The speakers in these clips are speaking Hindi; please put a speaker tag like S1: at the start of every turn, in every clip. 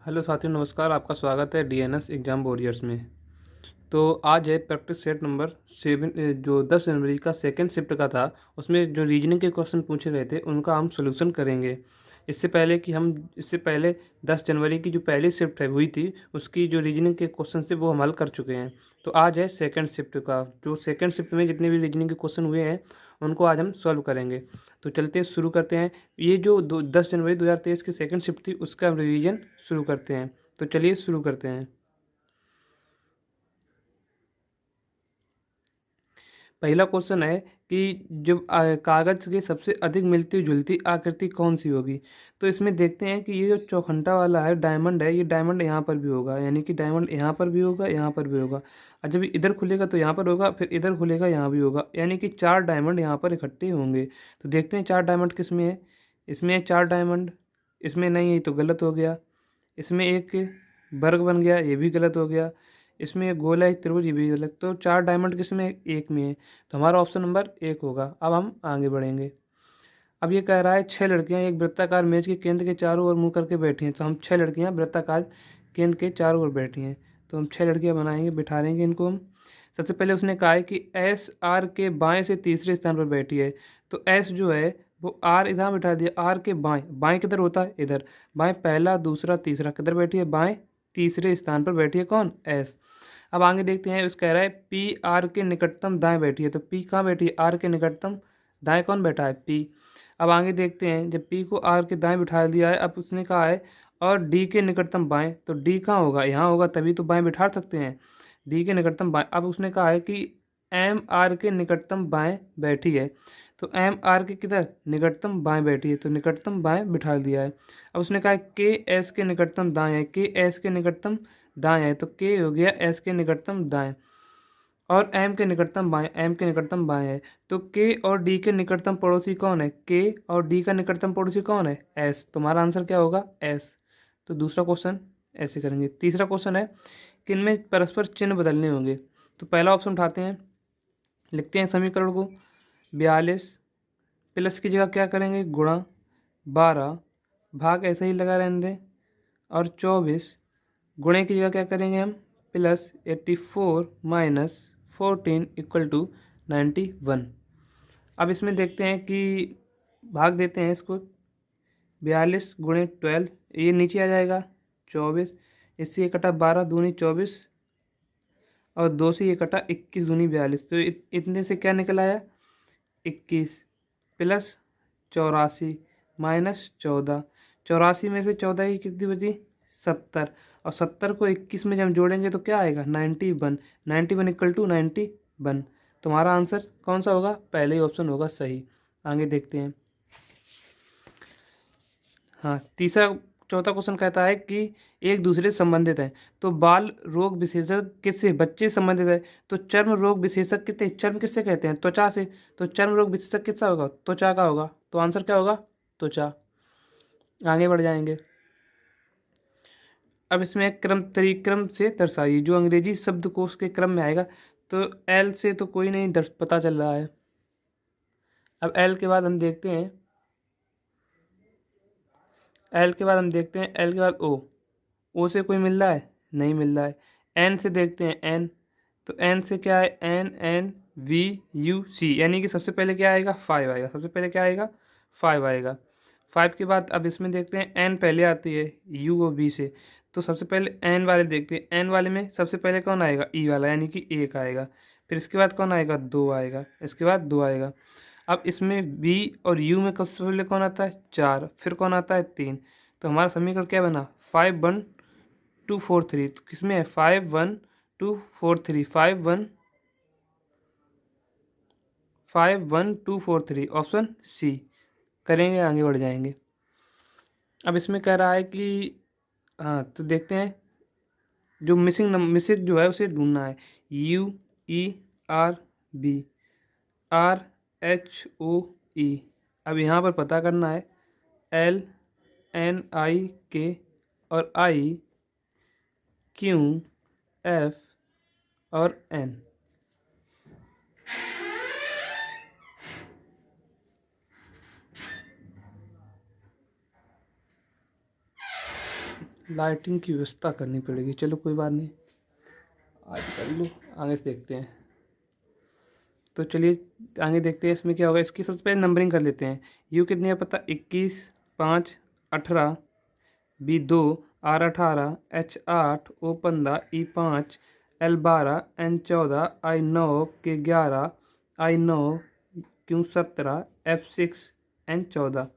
S1: हेलो साथियों, नमस्कार। आपका स्वागत है डीएनएस एग्ज़ाम वॉरियर्स में। तो आज है प्रैक्टिस सेट नंबर 7 जो 10 जनवरी का सेकंड शिफ्ट का था। उसमें जो रीजनिंग के क्वेश्चन पूछे गए थे उनका हम सॉल्यूशन करेंगे। इससे पहले 10 जनवरी की जो पहली शिफ्ट है हुई थी, उसकी जो रीजनिंग के क्वेश्चन थे वो हम हल कर चुके हैं। तो आज है सेकंड शिफ्ट का। जो सेकंड शिफ्ट में जितने भी रीजनिंग के क्वेश्चन हुए हैं उनको आज हम सॉल्व करेंगे। तो चलते शुरू करते हैं। ये जो 10 जनवरी 2023 की सेकंड शिफ्ट थी उसका हम रिवीजन शुरू करते हैं। तो चलिए शुरू करते हैं। पहला क्वेश्चन है कि जब कागज़ की सबसे अधिक मिलती जुलती आकृति कौन सी होगी। तो इसमें देखते हैं कि ये जो चौखंटा वाला है डायमंड है, ये डायमंड यहाँ पर भी होगा, यानी कि डायमंड यहाँ पर भी होगा, यहाँ पर भी होगा। और जब ये इधर खुलेगा तो यहाँ पर होगा, फिर इधर खुलेगा यहाँ भी होगा, यानी कि 4 डायमंड यहाँ पर इकट्ठे होंगे। तो देखते हैं 4 डायमंड किस में है। इसमें है 4 डायमंड, इसमें नहीं है तो गलत हो गया। इसमें एक वर्ग बन गया, ये भी गलत हो गया। इसमें एक गोला एक त्रिभुज, ये भी गलत। तो 4 डायमंड किस में, एक में है। तो हमारा ऑप्शन नंबर 1 होगा। अब हम आगे बढ़ेंगे। अब ये कह रहा है 6 लड़कियां एक वृत्ताकार मेज के केंद्र के चारों ओर मुंह करके बैठी हैं। तो हम 6 लड़कियां वृत्ताकार केंद्र के चारों ओर बैठी हैं। तो हम 6 लड़कियां बनाएंगे, बिठा देंगे इनको हम। सबसे पहले उसने कहा है कि एस आर के बाएं से तीसरे स्थान पर बैठी है। तो एस जो है वो आर इधर बिठा दिया। आर के बाएं, बाएं किधर होता है, इधर। बाएं पहला दूसरा तीसरा किधर बैठी है, बाएं तीसरे स्थान पर बैठी है कौन, एस। अब आगे देखते हैं। उस कह रहा है पी आर के निकटतम दाएं बैठी है। तो पी कहाँ बैठी है, आर के निकटतम दाएं कौन बैठा है, पी। अब आगे देखते हैं। जब पी को आर के दाएं बिठा दिया है, अब उसने कहा है और डी के निकटतम बाएं। तो डी कहाँ होगा, यहाँ होगा, तभी तो बाएं बिठा सकते हैं। डी के निकटतम बाएं। अब उसने कहा है कि एम आर के निकटतम बाएं बैठी है। तो एम आर के किधर, निकटतम बाएं बैठी है। तो निकटतम बाएं बिठा दिया है। अब उसने कहा है के एस के निकटतम दाएं है। के एस के निकटतम दाएं है। तो के हो गया एस के निकटतम दाएं, और एम के निकटतम बाएं, एम के निकटतम बाएं है। तो के और डी के निकटतम पड़ोसी कौन है, के और डी का निकटतम पड़ोसी कौन है, एस। तुम्हारा आंसर क्या होगा, एस। तो दूसरा क्वेश्चन ऐसे करेंगे। तीसरा क्वेश्चन है कि इनमें परस्पर चिन्ह बदलने होंगे। तो पहला ऑप्शन उठाते हैं, लिखते हैं समीकरण को। 42 प्लस की जगह क्या करेंगे, गुणा 12, भाग ऐसे ही लगा रहने दें, और 24 गुणे की जगह क्या करेंगे हम, प्लस 84 माइनस 14 इक्वल टू 91। अब इसमें देखते हैं कि भाग देते हैं इसको। 42 गुणे 12, ये नीचे आ जाएगा 24। इससे ये कटा 12 दूनी 24, और 2 से ये कटा 21 दूनी 42। तो इतने से क्या निकल आया, 21 प्लस 84 माइनस 14। 84 में से 14 की कितनी बची, 70। और 70 को 21 में जब हम जोड़ेंगे तो क्या आएगा, 91। 91 इक्वल टू 91। तुम्हारा आंसर कौन सा होगा, पहले ही ऑप्शन होगा सही। आगे देखते हैं। हाँ, चौथा क्वेश्चन कहता है कि एक दूसरे से संबंधित हैं। तो बाल रोग विशेषज्ञ किससे, बच्चे से संबंधित है। तो चर्म रोग विशेषज्ञ कितने, चर्म किससे कहते हैं, त्वचा से। तो चर्म रोग विशेषज्ञ किसका होगा, त्वचा का होगा। तो आंसर क्या होगा, त्वचा। आगे बढ़ जाएंगे। अब इसमें क्रम त्रिक्रम से दर्शाइए, जो अंग्रेजी शब्दकोश के क्रम में आएगा। तो एल से तो कोई नहीं दर्श पता चल रहा है। अब एल के बाद हम देखते हैं, एल के बाद हम देखते हैं, एल के बाद ओ। ओ से कोई मिल रहा है, नहीं मिल रहा है। एन से देखते हैं, एन। तो एन से क्या है, N N V you see, यानी कि सबसे पहले क्या आएगा, 5 आएगा। सबसे पहले क्या आएगा, 5 आएगा। 5 के बाद अब इसमें देखते हैं, एन पहले आती है यू और बी से। तो सबसे पहले एन वाले देखते हैं। एन वाले में सबसे पहले कौन आएगा, ई वाला, यानी कि 1 आएगा। फिर इसके बाद कौन आएगा, 2 आएगा। इसके बाद 2 आएगा। अब इसमें बी और यू में सबसे पहले कौन आता है, 4। फिर कौन आता है, 3। तो हमारा समीकरण क्या बना, 5 1 2 4 3। तो किसमें है, 5 1 2 4 3, 5 1 2 4 3, ऑप्शन सी करेंगे। आगे बढ़ जाएंगे। अब इसमें कह रहा है कि, हाँ तो देखते हैं, जो मिसिंग जो है उसे ढूंढना है। U E R B, R H O E. अब यहाँ पर पता करना है, एल एन आई के और आई क्यू एफ और एन। लाइटिंग की व्यवस्था करनी पड़ेगी, चलो कोई बात नहीं, आज कर लो, आगे से देखते हैं। तो चलिए आगे देखते हैं इसमें क्या होगा। इसकी सबसे पहले नंबरिंग कर लेते हैं। यू कितनी है पता, 21, 5, 18, B2, R18, H8, O15, E5, L12, N14, I9, K11, I9, Q17, F6, N14।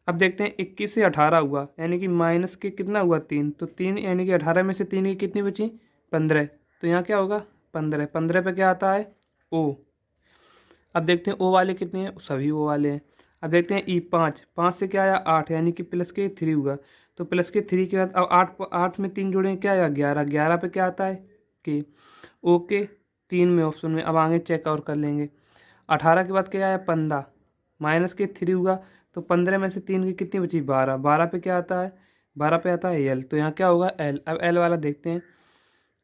S1: अब देखते हैं 21 से 18 हुआ, यानी कि माइनस के कितना हुआ 3, तो 3 यानी कि 18 में से 3 की कितनी बची 15। तो यहाँ क्या होगा 15, 15 पे क्या आता है O। अब देखते हैं ओ वाले कितने हैं, सभी ओ वाले हैं। अब देखते हैं ई 5, 5 से क्या आया 8, यानी कि प्लस के 3 हुआ। तो प्लस के 3 के बाद अब 8 में 3 जोड़े क्या आया 11, 11 पे क्या आता है के। ओके 3 में ऑप्शन में। अब आगे चेक और कर लेंगे। 18 के बाद क्या आया 15, माइनस के 3 हुआ, तो 15 में से 3 की कितनी बची 12, 12 पे क्या आता है 12 पे आता है एल। तो यहाँ क्या होगा एल। अब एल वाला देखते हैं,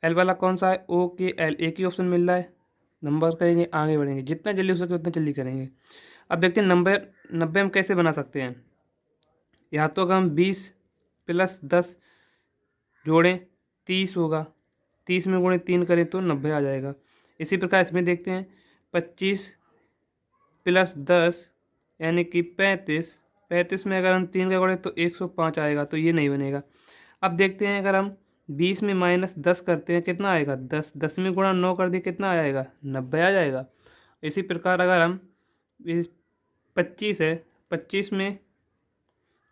S1: एल वाला कौन सा है ओ के एल, एक ही ऑप्शन मिल रहा है। नंबर करेंगे आगे बढ़ेंगे, जितना जल्दी हो सके उतना जल्दी करेंगे। अब देखते हैं नंबर 90 हम कैसे बना सकते हैं। या तो अगर हम 20 प्लस 10 जोड़ें 30 होगा, 30 में गुणे 3 करें तो 90 आ जाएगा। इसी प्रकार इसमें देखते हैं 25 प्लस 10 यानी कि 35, 35 में अगर हम 3 का गुणे तो 105 आएगा, तो ये नहीं बनेगा। अब देखते हैं अगर हम 20 में माइनस 10 करते हैं कितना आएगा 10, 10 में गुणा 9 कर दिए कितना आ जाएगा 90 आ जाएगा। इसी प्रकार अगर हम 25 है, 25 में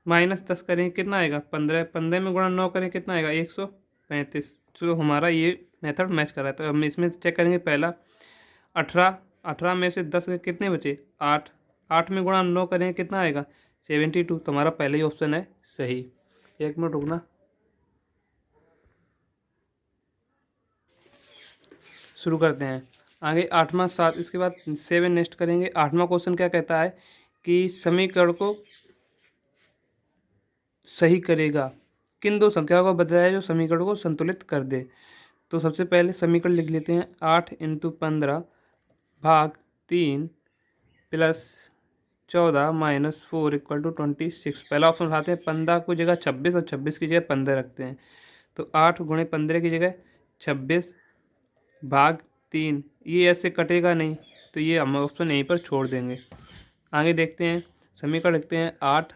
S1: माइनस 10 करें कितना आएगा 15, 15 में गुणा 9 करें कितना आएगा 135। तो हमारा ये मेथड मैच कर रहा है। तो हम इसमें चेक करेंगे पहला 18, 18 में से 10 के कितने बचे 8, 8 में गुणा 9 करें कितना आएगा 72। तो हमारा पहले ही ऑप्शन है सही। एक मिनट रुकना, शुरू करते हैं आगे 8वां 7, इसके बाद 7 नेक्स्ट करेंगे। 8वां क्वेश्चन क्या कहता है कि समीकरण को सही करेगा, किन दो संख्याओं को बताया जो समीकरण को संतुलित कर दे। तो सबसे पहले समीकरण लिख लेते हैं 8 × 15 भाग 3 प्लस 14 माइनस 4 इक्वल टू 26। पहला ऑप्शन उठाते हैं 15 को जगह 26 और 26 की जगह 15 रखते हैं। तो 8 × 15 की जगह 26 भाग 3, ये ऐसे कटेगा नहीं, तो ये हम ऑप्शन यहीं पर छोड़ देंगे। आगे देखते हैं समीकरण लिखते हैं 8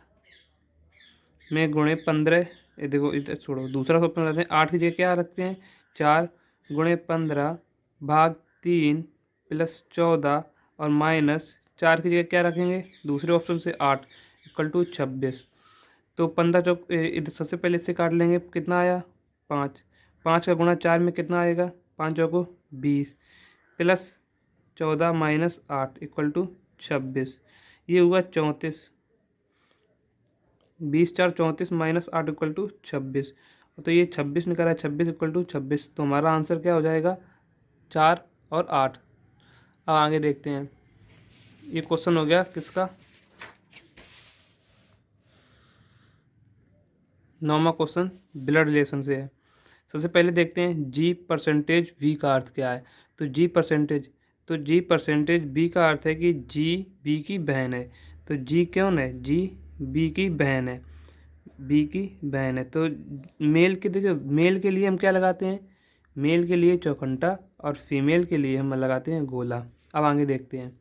S1: में गुणे 15, ये देखो इधर छोड़ो, दूसरा ऑप्शन रखते हैं 8 की जगह क्या रखते हैं 4 × 15 भाग 3 प्लस 14 और माइनस 4 की जगह क्या रखेंगे दूसरे ऑप्शन से 8 इक्वल टू 26। तो 15 चौक इधर सबसे पहले इससे काट लेंगे, कितना आया 5, 5 का गुणा 4 में कितना आएगा 5 चौको 20 प्लस 14 माइनस 8 इक्वल टू 26। ये हुआ 34, 20 4 34 माइनस 8 इक्वल टू 26। तो ये 26 निकला है, 26 इक्वल टू 26। तो हमारा आंसर क्या हो जाएगा 4 और 8। अब आगे देखते हैं, ये क्वेश्चन हो गया किसका 9वां क्वेश्चन ब्लड रिलेशन से है। सबसे पहले देखते हैं जी परसेंटेज वी का अर्थ क्या है। तो जी परसेंटेज बी का अर्थ है कि जी बी की बहन है। तो जी कौन है जी बी की बहन है, बी की बहन है। तो मेल के देखिए, मेल के लिए हम क्या लगाते हैं मेल के लिए चौखंटा और फीमेल के लिए हम लगाते हैं गोला। अब आगे देखते हैं,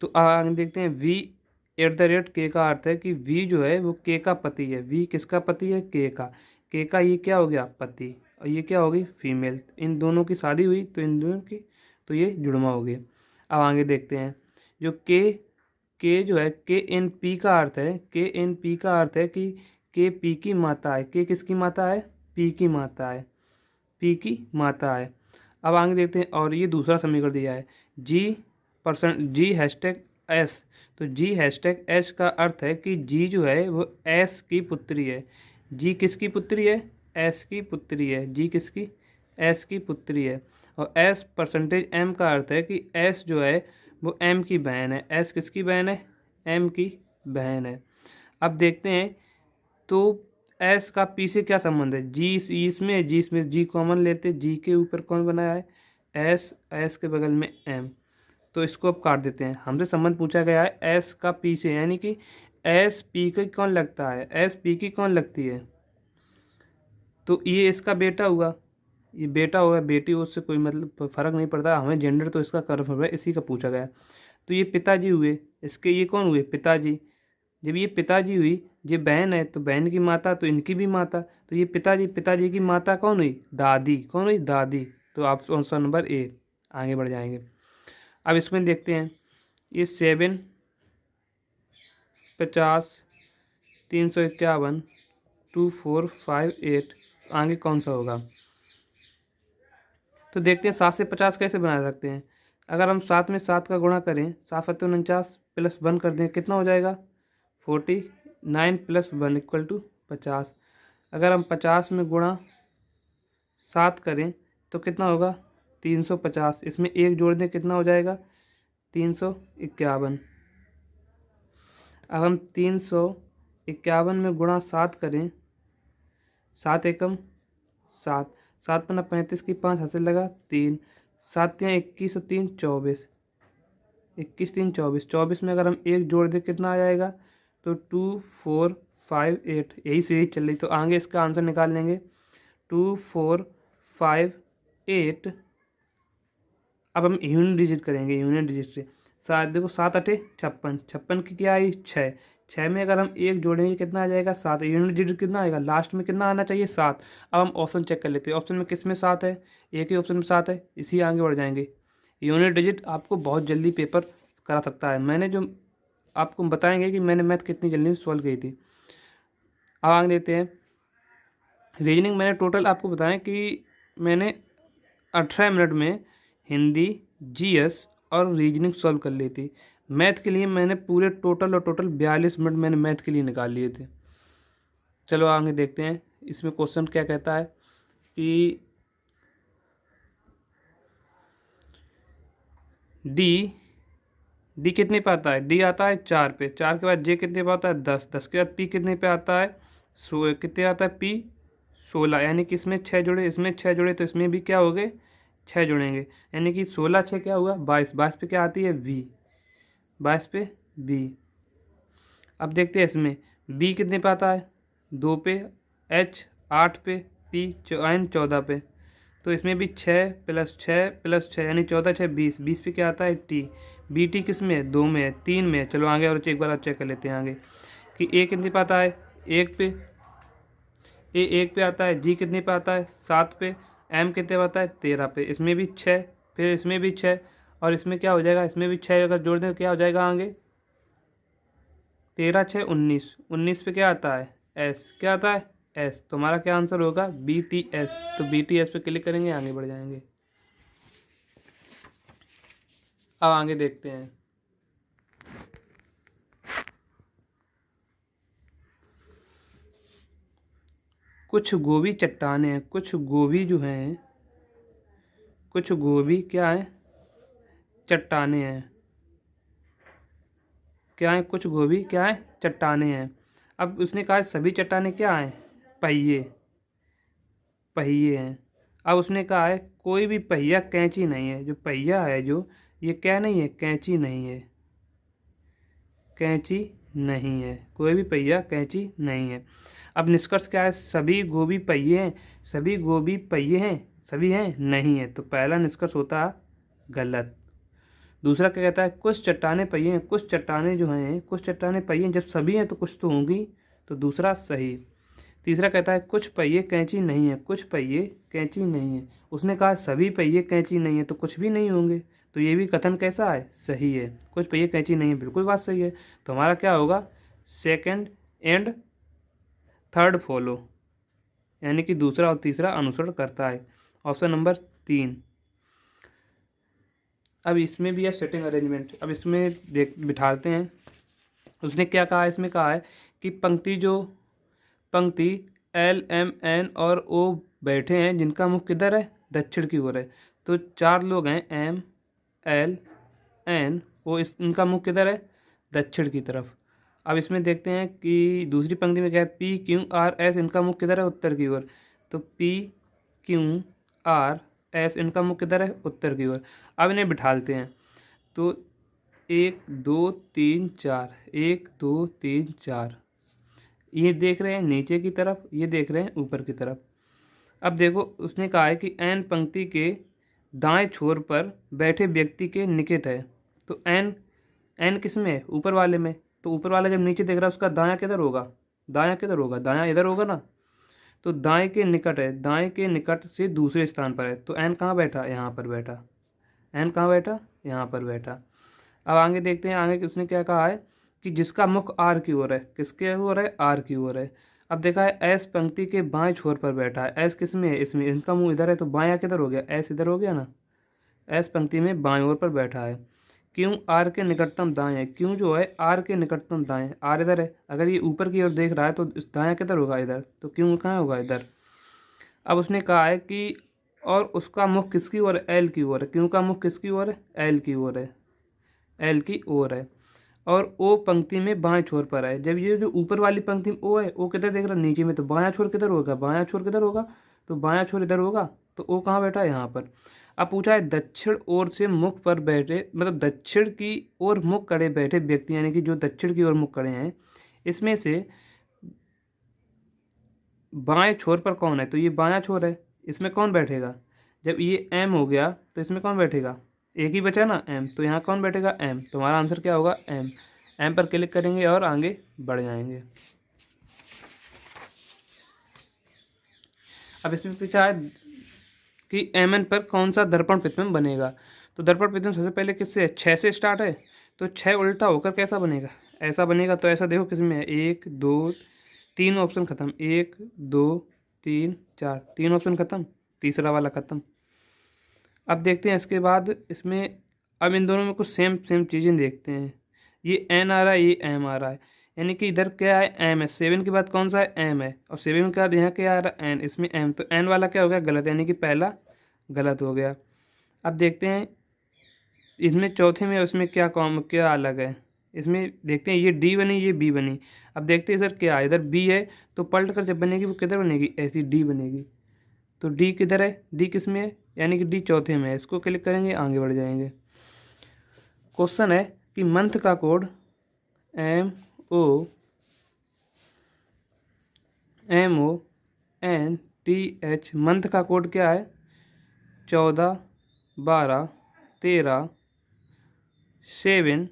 S1: तो आगे देखते हैं v @ k का अर्थ है कि v जो है वो k का पति है। v किसका पति है k का ये क्या हो गया पति, और ये क्या होगी फीमेल। इन दोनों की शादी हुई तो इन दोनों की तो ये जुड़वा हो गया। अब आगे देखते हैं, जो k जो है KNP का अर्थ है, KNP का अर्थ है कि k p की माता है। k किसकी माता है p की माता है, p की माता है। अब आगे देखते हैं, और ये दूसरा समीकरण दिया है G#S। तो G#S का अर्थ है कि G जो है वो S की पुत्री है। G किसकी पुत्री है S की पुत्री है। G किसकी S की पुत्री है। और S%M का अर्थ है कि S जो है वो M की बहन है। S किसकी बहन है M की बहन है। अब देखते हैं, तो S का P से क्या संबंध है इसमें G कॉमन लेते, G के ऊपर कौन बनाया है S के बगल में M। तो इसको अब काट देते हैं। हमसे संबंध पूछा गया है S का P से, यानी कि S P की कौन लगता है S P की कौन लगती है तो ये इसका बेटा हुआ, ये बेटा हुआ, बेटी हो, उससे कोई मतलब फ़र्क नहीं पड़ता, हमें जेंडर तो इसका कन्फर्म है, इसी का पूछा गया। तो ये पिताजी हुए, इसके ये कौन हुए, पिताजी। जब ये पिताजी हुई, ये बहन है तो बहन की माता, तो इनकी भी माता, तो ये पिताजी, पिताजी की माता कौन हुई, दादी, कौन हुई, दादी। तो आप ऑप्शन नंबर ए। आगे बढ़ जाएंगे। अब इसमें देखते हैं, ये 7, 50, 351, 2, 4, 5, 8, आगे कौन सा होगा। तो देखते हैं 7 से 50 कैसे बना सकते हैं। अगर हम 7 में 7 का गुणा करें, 7×49 प्लस 1 कर दें, कितना हो जाएगा, 49 प्लस 1 इक्वल टू 50। अगर हम 50 में गुणा 7 करें तो कितना होगा, 350। इसमें एक जोड़ दें, कितना हो जाएगा, 351। अब हम 351 में गुणा 7 करें, 7 एकम 7, 7×5 = 35 की 5 हाथ से लगा 3, 7 × 21 और 3 24, 21 3 24, 24 में अगर हम एक जोड़ दें कितना आ जाएगा, तो 2 4 5 8, यही से यही चल रही, तो आगे इसका आंसर निकाल लेंगे 2 4 5 8। अब हम यूनिट डिजिट करेंगे, यूनिट डिजिट से 7, देखो 7 8 56, 56 की क्या आई 6, 6 में अगर हम एक जोड़ेंगे कितना आ जाएगा 7, यूनिट डिजिट कितना आएगा, लास्ट में कितना आना चाहिए 7। अब हम ऑप्शन चेक कर लेते हैं, ऑप्शन में किस में 7 है, एक ही ऑप्शन में 7 है, इसी आगे बढ़ जाएंगे। यूनिट डिजिट आपको बहुत जल्दी पेपर करा सकता है, मैंने जो आपको बताएंगे कि मैंने मैथ कितनी जल्दी सॉल्व की थी। अब आगे देते हैं रीजनिंग। मैंने टोटल आपको बताएं कि मैंने 18 मिनट में हिंदी, जीएस और रीजनिंग सॉल्व कर ली थी। मैथ के लिए मैंने पूरे टोटल 42 मिनट मैंने मैथ के लिए निकाल लिए थे। चलो आगे देखते हैं इसमें क्वेश्चन क्या कहता है कि डी कितने पे आता है, डी आता है 4 पे, 4 के बाद जे कितने पे आता है 10, 10 के बाद पी कितने पे आता है, कितने आता है पी 16, यानी कि इसमें 6 जुड़े, इसमें 6 जुड़े, तो इसमें भी क्या हो गए 6 जुड़ेंगे, यानी कि 16 6 क्या हुआ 22, 22 पे क्या आती है वी, 22 पे बी। अब देखते हैं इसमें बी कितने पे आता है 2 पे, एच 8 पे, पी एन 14 पे, तो इसमें भी 6 + 6 + 6 यानी 14 6 20, 20 पे क्या आता है टी, बी टी किस में है 2 में है, 3 में है। चलो आगे और एक बार चेक कर लेते हैं आगे कि ए कितने पे आता है 1 पे, ए 1 पे आता है, जी कितने पे आता है 7 पे, एम कितने पे आता है 13 पे, इसमें भी 6, फिर इसमें भी 6, और इसमें क्या हो जाएगा, इसमें भी 6 अगर जोड़ दें तो क्या हो जाएगा आगे 13 6 19, 19 पे क्या आता है एस, क्या आता है एस। तुम्हारा क्या आंसर होगा BTS। तो BTS पे क्लिक करेंगे, आगे बढ़ जाएंगे। अब आगे देखते हैं कुछ गोभी चट्टाने हैं, कुछ गोभी जो हैं, कुछ गोभी क्या है चट्टाने हैं, क्या है कुछ गोभी क्या है चट्टाने हैं। अब उसने कहा सभी चट्टाने क्या हैं पहिए, पहिए हैं। अब उसने कहा है कोई भी पहिया कैंची नहीं है, जो पहिया है जो ये क्या नहीं है कैंची नहीं है, कैंची नहीं है, कोई भी पहिया कैंची नहीं है। अब निष्कर्ष क्या है, सभी गोभी पहिए हैं, सभी गोभी पहिए हैं, सभी हैं नहीं है, तो पहला निष्कर्ष होता है गलत। दूसरा क्या कहता है कुछ चट्टाने पहिए हैं, कुछ चट्टाने जो हैं, कुछ चट्टाने पहिए हैं, जब सभी हैं तो कुछ तो होंगी, तो दूसरा सही। तीसरा कहता है कुछ पहिए कैंची नहीं है, कुछ पहिए कैंची नहीं है, उसने कहा सभी पहिए कैंची नहीं है तो कुछ भी नहीं होंगे, तो ये भी कथन कैसा है सही है, कुछ पहिए कैंची नहीं है, बिल्कुल बात सही है। तो हमारा क्या होगा सेकंड एंड थर्ड फॉलो, यानी कि दूसरा और तीसरा अनुसरण करता है, ऑप्शन नंबर 3। अब इसमें भी है सेटिंग अरेंजमेंट, अब इसमें देख बिठाते हैं। उसने क्या कहा है, इसमें कहा है कि पंक्ति L M N और O बैठे हैं जिनका मुख किधर है दक्षिण की ओर है, तो 4 लोग हैं M L N O, इनका मुख किधर है दक्षिण की तरफ। अब इसमें देखते हैं कि दूसरी पंक्ति में क्या है P Q R S, इनका मुख किधर है उत्तर की ओर, तो P Q R S इनका मुख किधर है उत्तर की ओर। अब इन्हें बिठालते हैं, तो 1 2 3 4, 1 2 3 4, ये देख रहे हैं नीचे की तरफ, ये देख रहे हैं ऊपर की तरफ। अब देखो उसने कहा है कि एन पंक्ति के दाएं छोर पर बैठे व्यक्ति के निकट है। तो एन एन किस में है? ऊपर वाले में। तो ऊपर वाला जब नीचे देख रहा है उसका दायां किधर होगा? दायां किधर होगा? दायां इधर होगा ना। तो दाएं के निकट है, दाएं के निकट से दूसरे स्थान पर है। तो एन कहाँ बैठा? यहाँ पर बैठा। एन कहाँ बैठा? यहाँ पर बैठा। अब आगे देखते हैं, आगे उसने क्या कहा है कि जिसका मुख आर की ओर है। किसके ओर है? आर की ओर है। अब देखा है एस पंक्ति के बाएं छोर पर बैठा है। एस किस में है? इसमें। इनका मुंह इधर है तो बायां किधर हो गया? एस इधर हो गया ना। एस पंक्ति में बाएं ओर पर बैठा है। क्यों? आर के निकटतम दाएं है। क्यों जो है आर के निकटतम दाएं, आर इधर है। अगर ये ऊपर की ओर देख रहा है तो दायां किधर होगा? इधर। तो क्यों कहाँ होगा? इधर। अब उसने कहा है कि और उसका मुख किसकी ओर है? एल की ओर है। क्यों का मुख किसकी ओर है? एल की ओर है। एल की ओर है। और ओ पंक्ति में बाएं छोर पर है। जब ये जो ऊपर वाली पंक्ति में ओ है, ओ किधर देख रहा है? नीचे में। तो बायां छोर किधर होगा? बायां छोर किधर होगा? तो बायां छोर इधर होगा। तो ओ कहाँ बैठा है? यहाँ पर। अब पूछा है दक्षिण ओर से मुख पर बैठे, मतलब दक्षिण की ओर मुख करे बैठे व्यक्ति, यानी कि जो दक्षिण की ओर मुख करे हैं, इसमें से बाएं छोर पर कौन है? तो ये बायां छोर है। इसमें कौन बैठेगा? जब ये एम हो गया तो इसमें कौन बैठेगा? एक ही बचा ना, एम। तो यहाँ कौन बैठेगा? एम। तो हमारा आंसर क्या होगा? एम। एम पर क्लिक करेंगे और आगे बढ़ जाएंगे। अब इसमें पूछा है कि एम एन पर कौन सा दर्पण प्रतिबिंब बनेगा। तो दर्पण प्रतिबिंब सबसे पहले किससे है? 6 से स्टार्ट है। तो 6 उल्टा होकर कैसा बनेगा? ऐसा बनेगा। तो ऐसा देखो किसमें है? 1 2 3 ऑप्शन खत्म। 1 2 3 4, 3 ऑप्शन खत्म, तीसरा वाला खत्म। अब देखते हैं इसके बाद इसमें, अब इन दोनों में कुछ सेम सेम चीज़ें देखते हैं। ये एन आ रहा है, ये एम आ रहा है, यानी कि इधर क्या है? एम है। 7 के बाद कौन सा है? एम है। और 7 के बाद यहाँ क्या आ रहा है? एन। इसमें एम। तो एन वाला क्या हो गया? गलत, यानी कि पहला गलत हो गया। अब देखते हैं इसमें चौथे में उसमें क्या अलग है। इसमें देखते हैं ये डी बनी, ये बी बनी। अब देखते हैं इधर क्या है? इधर बी है तो पलट कर जब बनेगी वो किधर बनेगी? ऐसी डी बनेगी। तो डी किधर है? डी किस में है? यानी कि डी चौथे में है। इसको क्लिक करेंगे, आगे बढ़ जाएंगे। क्वेश्चन है कि मंथ का कोड MONTH, मंथ का कोड क्या है? 14 12 13 7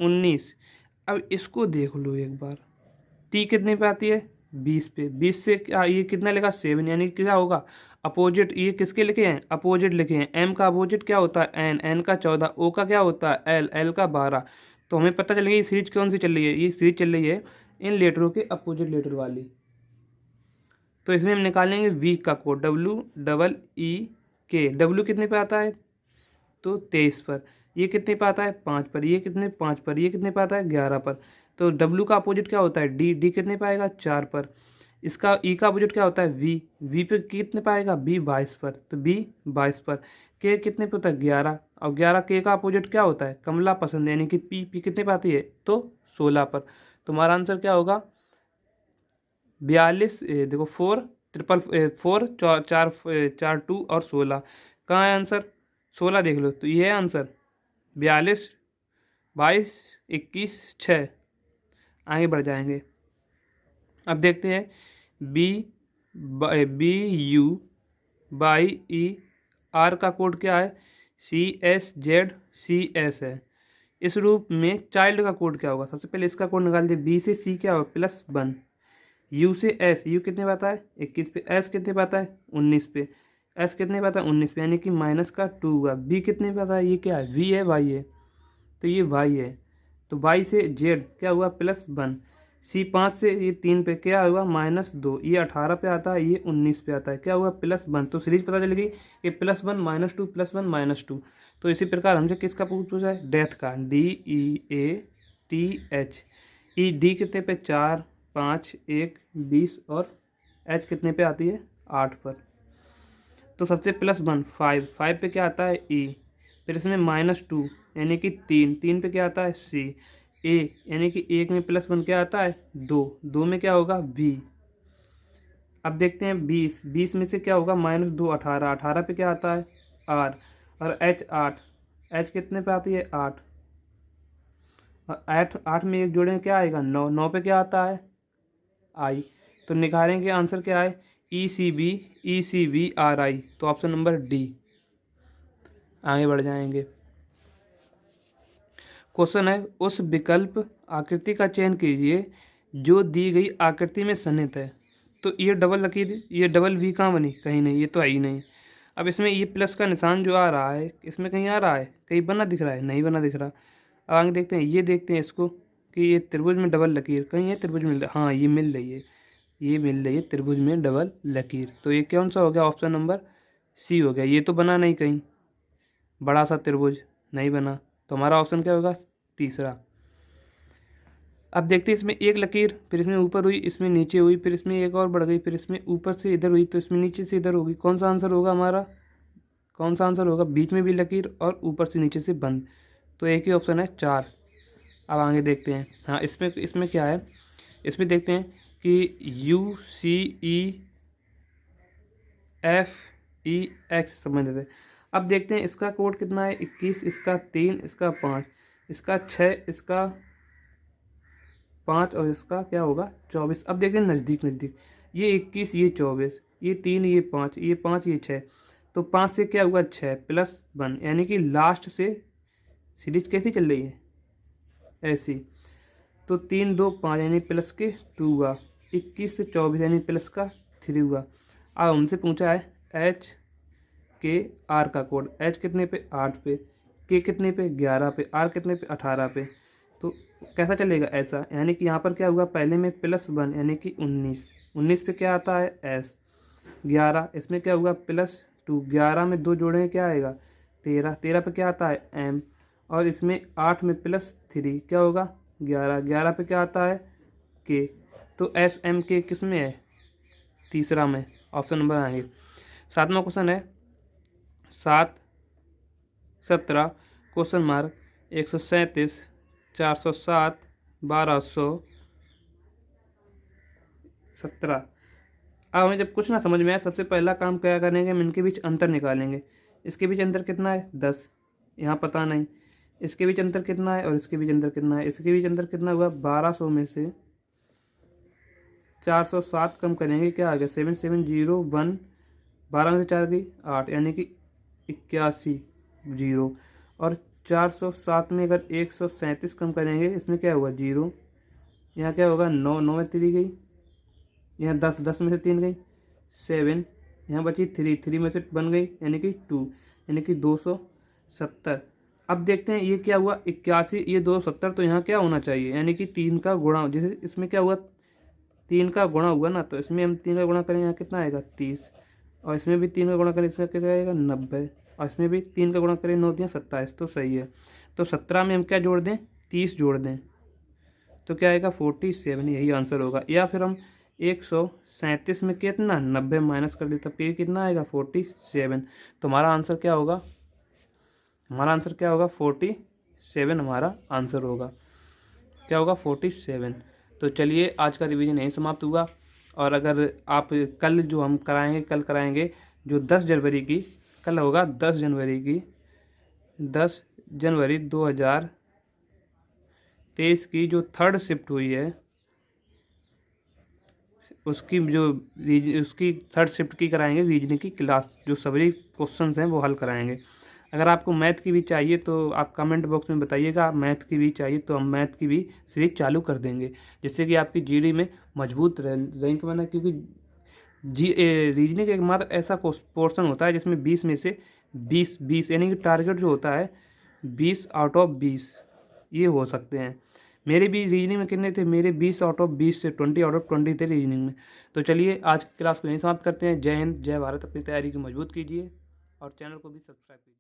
S1: 19। अब इसको देख लो एक बार। टी कितने पे आती है? 20 पे। 20 से क्या ये कितना लिखा? 7, यानी कि क्या होगा? अपोजिट। ये किसके लिखे हैं? अपोजिट लिखे हैं। एम का अपोजिट क्या होता है? एन। एन का 14। ओ का क्या होता है? एल। एल का 12। तो हमें पता चल गया ये सीरीज कौन सी चल रही है? ये सीरीज चल रही है इन लेटरों के अपोजिट लेटर वाली। तो इसमें हम निकालेंगे वीक का कोड, WEEK। डब्ल्यू कितने पे आता है? तो 23 पर। ये कितने पे आता है? 5 पर। ये कितने? 5 पर। ये कितने पे आता है? 11 पर। तो डब्ल्यू का अपोजिट क्या होता है? डी। डी कितने पे आएगा? 4 पर। इसका ई का अपोजिट क्या होता है? वी। वी पे कितने पे आएगा? बी 22 पर। तो बी 22 पर। के कितने पे होता है? 11। और 11 के का अपोजिट क्या होता है? कमला पसंद, यानी कि पी। पी कितने पे आती है? तो 16 पर। तुम्हारा आंसर क्या होगा? 42। देखो 4 4 2 और 16। कहाँ है आंसर? 16 देख लो। तो ये है आंसर। 42 22 21 6। आगे बढ़ जाएंगे। अब देखते हैं BUYER का कोड क्या है? CSZCS है। इस रूप में चाइल्ड का कोड क्या होगा? सबसे पहले इसका कोड निकाल दे। B से C क्या होगा? +1। U से S, U कितने पे आता है? 21 पे। S कितने पे आता है? 19 पे। S कितने पे आता है? 19 पे, यानी कि माइनस का 2 हुआ। B कितने पे आता है? ये क्या है? V है, Y है। तो ये Y है। तो Y से Z क्या हुआ? +1। C 5 से ये 3 पे क्या हुआ? -2। ये 18 पे आता है, ये 19 पे आता है, क्या हुआ? +1। तो सीरीज पता चल गई कि +1 -2 +1 -2। तो इसी प्रकार हमसे किसका पूछा है? डेथ का। DEATH। डी कितने पे? 4 5 1 20। और H कितने पे आती है? 8 पर। तो सबसे +1 5 5 पे क्या आता है? E। फिर इसमें -2 यानी कि 3 3 पे क्या आता है? C। A यानी कि 1 में +1 क्या आता है? 2 2 में क्या होगा? V। अब देखते हैं 20 20 में से क्या होगा? -2 18 18 पे क्या आता है? R। और H 8 H कितने पे आती है? 8। और 8 8 में एक जोड़ें क्या आएगा? 9 9 पे क्या आता है? I। तो निकालेंगे आंसर क्या है? ECBRI, तो ऑप्शन नंबर डी। आगे बढ़ जाएंगे। क्वेश्चन है, उस विकल्प आकृति का चयन कीजिए जो दी गई आकृति में सन्निहित है। तो ये डबल लकीर, ये डबल वी कहाँ बनी, कहीं नहीं, ये तो है ही नहीं। अब इसमें ये प्लस का निशान जो आ रहा है, इसमें कहीं आ रहा है, कहीं बना दिख रहा है, नहीं बना दिख रहा। अब आगे देखते हैं, ये देखते हैं इसको कि ये त्रिभुज में डबल लकीर कहीं है, त्रिभुज में हाँ ये मिल रही है, ये मिल रही है त्रिभुज में डबल लकीर। तो ये कौन सा हो गया, ऑप्शन नंबर सी हो गया। ये तो बना नहीं कहीं, बड़ा सा त्रिभुज नहीं बना, तो हमारा ऑप्शन क्या होगा, तीसरा। अब देखते हैं, इसमें एक लकीर, फिर इसमें ऊपर हुई, इसमें नीचे हुई, फिर इसमें एक और बढ़ गई, फिर इसमें ऊपर से इधर हुई, तो इसमें नीचे से इधर होगी। कौन सा आंसर होगा हमारा, कौन सा आंसर होगा, बीच में भी लकीर और ऊपर से नीचे से बंद। तो एक ही ऑप्शन है 4। अब आगे देखते हैं, हाँ इसमें क्या है, इसमें देखते हैं कि UCEFEX संबंधित है। अब देखते हैं इसका कोड कितना है, 21, इसका 3, इसका 5, इसका 6, इसका 5 और इसका क्या होगा 24। अब देखते हैं नज़दीक नज़दीक, ये 21, ये 24, ये 3, ये 5, ये 5, ये 6, तो 5 से क्या हुआ 6 प्लस 1, यानी कि लास्ट से सीरीज कैसी चल रही है, ऐसी। तो 3 2 5 यानी प्लस के 2 हुआ, 21 से 24 यानी प्लस का 3 हुआ। अब हमसे पूछा है HKR का कोड, H कितने पे 8 पे, K कितने पे 11 पे, R कितने पे 18 पे। तो कैसा चलेगा, ऐसा, यानी कि यहाँ पर क्या हुआ, पहले में +1 यानी कि 19 पे क्या आता है S, 11, इसमें क्या हुआ +2, 11 में 2 जोड़ेंगे क्या आएगा 13 पे क्या आता है M, और इसमें 8 में +3 क्या होगा 11 पे क्या आता है K। तो SMK किस में है, तीसरा में, ऑप्शन नंबर आएंगे। 7वां क्वेश्चन है 7 17 क्वेश्चन मार्क 137 407 1217। अब हमें जब कुछ ना समझ में आए, सबसे पहला काम क्या करेंगे, हम इनके बीच अंतर निकालेंगे। इसके बीच अंतर कितना है 10, यहाँ पता नहीं, इसके बीच अंतर कितना है और इसके बीच अंतर कितना है, इसके बीच अंतर कितना हुआ 1200 में से 407 कम करेंगे क्या आ गया 7701, 12 में से 4 गई 8 यानी कि 81 0, और 407 में अगर 137 कम करेंगे, इसमें क्या होगा 0, यहाँ क्या होगा 9 9 में 3 गई, यहाँ 10 10 में से 3 गई 7, यहाँ बची 3 3 में से बन गई यानी कि 2, यानी कि 270। अब देखते हैं ये क्या हुआ 81, ये 270, तो यहाँ क्या होना चाहिए, यानी कि 3 का गुणा, जैसे इसमें क्या हुआ 3 का गुणा हुआ ना, तो इसमें हम 3 का गुणा करें, यहाँ कितना आएगा 30, और इसमें भी 3 का गुणा करें, इसका कितना आएगा 90, और इसमें भी 3 का गुणा करें 9 दिया 27, तो सही है। तो 17 में हम क्या जोड़ दें 30 जोड़ दें, तो क्या आएगा 47, यही आंसर होगा। या फिर हम 137 में कितना 90 माइनस कर दें, तब ये कितना आएगा 47। तो हमारा आंसर क्या होगा, हमारा आंसर क्या होगा 47, हमारा आंसर होगा क्या होगा 47। तो चलिए आज का रिवीजन यहीं समाप्त हुआ। और अगर आप कल जो हम कराएंगे, कल कराएंगे जो 10 जनवरी की, कल होगा 10 जनवरी की, 10 जनवरी 2023 की जो 3rd शिफ्ट हुई है, उसकी उसकी 3rd शिफ्ट की कराएंगे रीजनिंग की क्लास, जो सभी क्वेश्चंस हैं वो हल कराएंगे। अगर आपको मैथ की भी चाहिए तो आप कमेंट बॉक्स में बताइएगा, मैथ की भी चाहिए तो हम मैथ की भी सीरीज चालू कर देंगे, जिससे कि आपकी जीडी में मजबूत रैंक बना। क्योंकि रीजनिंग एक मात्र ऐसा पोर्शन होता है जिसमें 20 में से 20 यानी कि टारगेट जो होता है 20 आउट ऑफ 20 ये हो सकते हैं। मेरे भी रीजनिंग में कितने थे, मेरे 20 आउट ऑफ 20 से 20 आउट ऑफ 20 थे रीजनिंग में। तो चलिए आज की क्लास को यहीं समाप्त करते हैं। जय हिंद, जय भारत। अपनी तैयारी को मजबूत कीजिए और चैनल को भी सब्सक्राइब कीजिए।